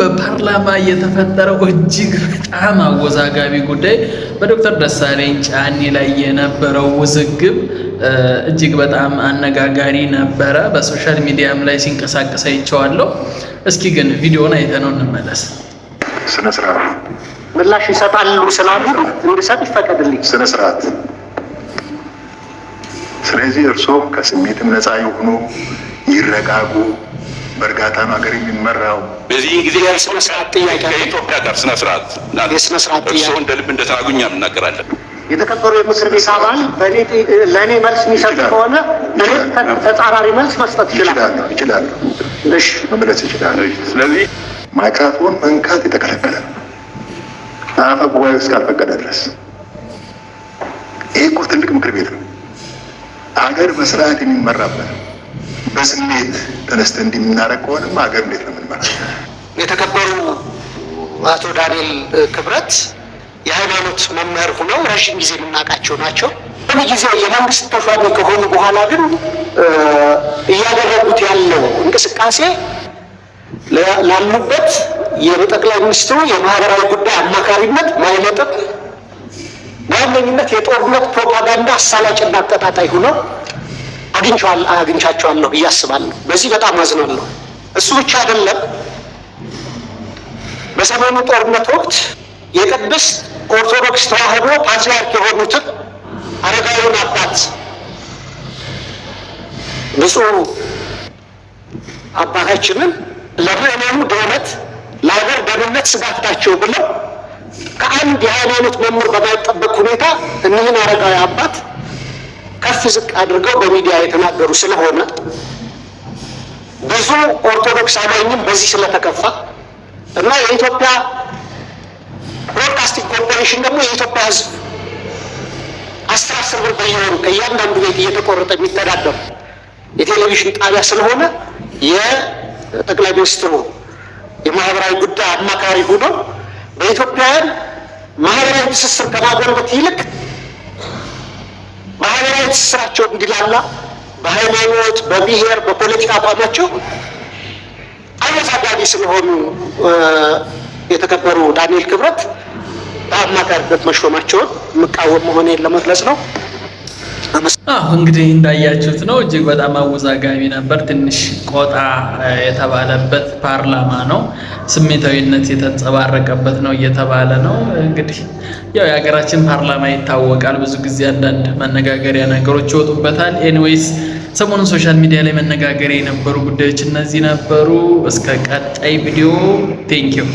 በፓርላማ የተፈጠረው እጅግ በጣም አወዛጋቢ ጉዳይ በዶክተር ደሳለኝ ጫኔ ላይ የነበረው ውዝግብ እጅግ በጣም አነጋጋሪ ነበረ። በሶሻል ሚዲያም ላይ ሲንቀሳቀስ አይቼዋለሁ። እስኪ ግን ቪዲዮውን አይተነው እንመለስ። ስነ ስርዓት ምላሽ ይሰጣሉ ስላሉ እንድሰጥ ይፈቀድልኝ። ስነ ስርዓት። ስለዚህ እርሶም ከስሜትም ነፃ ይሁኑ፣ ይረጋጉ። በእርጋታ ሀገር የሚመራው በዚህ ጊዜ የስነ ስርዓት ጥያቄ ከኢትዮጵያ ጋር ስነ ስርዓት የስነ ስርዓት ጥያቄ እርስዎ እንደ ልብ እንደተናጉኛ እናገራለን። የተከበሩ የምክር ቤት አባል ለእኔ መልስ የሚሰጥ ከሆነ ተጻራሪ መልስ መስጠት ይችላሉ። እሺ መመለስ ይችላሉ። ስለዚህ ማይክራፎን መንካት የተከለከለ አፈ ጉባኤ እስካልፈቀደ ድረስ ይህ እኮ ትልቅ ምክር ቤት ነው። ሀገር በስርዓት የሚመራበት በስሜት ተነስተን እንደምናደርግ ከሆነማ ሀገር እንዴት ነው የምንመራ? የተከበሩ አቶ ዳንኤል ክብረት የሃይማኖት መምህር ሆነው ረዥም ጊዜ የምናውቃቸው ናቸው። በጊዜው የመንግስት ተሿሚ ከሆኑ በኋላ ግን እያደረጉት ያለው እንቅስቃሴ ላሉበት የጠቅላይ ሚኒስትሩ የማህበራዊ ጉዳይ አማካሪነት ማይነጥብ በዋነኝነት የጦርነት ፕሮፓጋንዳ አሳላጭና አቀጣጣይ ሆነው አግኝቻቸዋለሁ ብዬ አስባለሁ። በዚህ በጣም አዝናለሁ። እሱ ብቻ አይደለም። በሰሜኑ ጦርነት ወቅት የቅድስት ኦርቶዶክስ ተዋሕዶ ፓትርያርክ የሆኑትን አረጋዊውን አባት ብፁዕ አባታችንን ለምዕመኑ ደህንነት ለሀገር ደህንነት ስጋት ናቸው ብለው ከአንድ የሃይማኖት መምህር በማይጠበቅ ሁኔታ እኒህን አረጋዊ አባት ከፍ ዝቅ አድርገው በሚዲያ የተናገሩ ስለሆነ ብዙ ኦርቶዶክስ አማኝም በዚህ ስለተከፋ እና የኢትዮጵያ ብሮድካስቲንግ ኮርፖሬሽን ደግሞ የኢትዮጵያ ሕዝብ 10 ብር በየወሩ ከእያንዳንዱ ቤት እየተቆረጠ የሚተዳደር የቴሌቪዥን ጣቢያ ስለሆነ የጠቅላይ ሚኒስትሩ የማህበራዊ ጉዳይ አማካሪ ሆነው በኢትዮጵያውያን ማህበራዊ ትስስር ከማጎልበት ይልቅ ማህበራዊ ትስስራቸው እንዲላላ በሃይማኖት፣ በብሔር፣ በፖለቲካ አቋማቸው አወዛጋቢ ስለሆኑ የተከበሩ ዳንኤል ክብረት በአማካሪነት መሾማቸውን የምቃወም መሆኔን ለመግለጽ ነው። እንግዲህ እንዳያችሁት ነው። እጅግ በጣም አወዛጋቢ ነበር። ትንሽ ቆጣ የተባለበት ፓርላማ ነው። ስሜታዊነት የተንጸባረቀበት ነው እየተባለ ነው። እንግዲህ ያው የሀገራችን ፓርላማ ይታወቃል። ብዙ ጊዜ አንዳንድ መነጋገሪያ ነገሮች ይወጡበታል። ኤኒዌይስ ሰሞኑን ሶሻል ሚዲያ ላይ መነጋገሪያ የነበሩ ጉዳዮች እነዚህ ነበሩ። እስከ ቀጣይ ቪዲዮ ቴንኪው።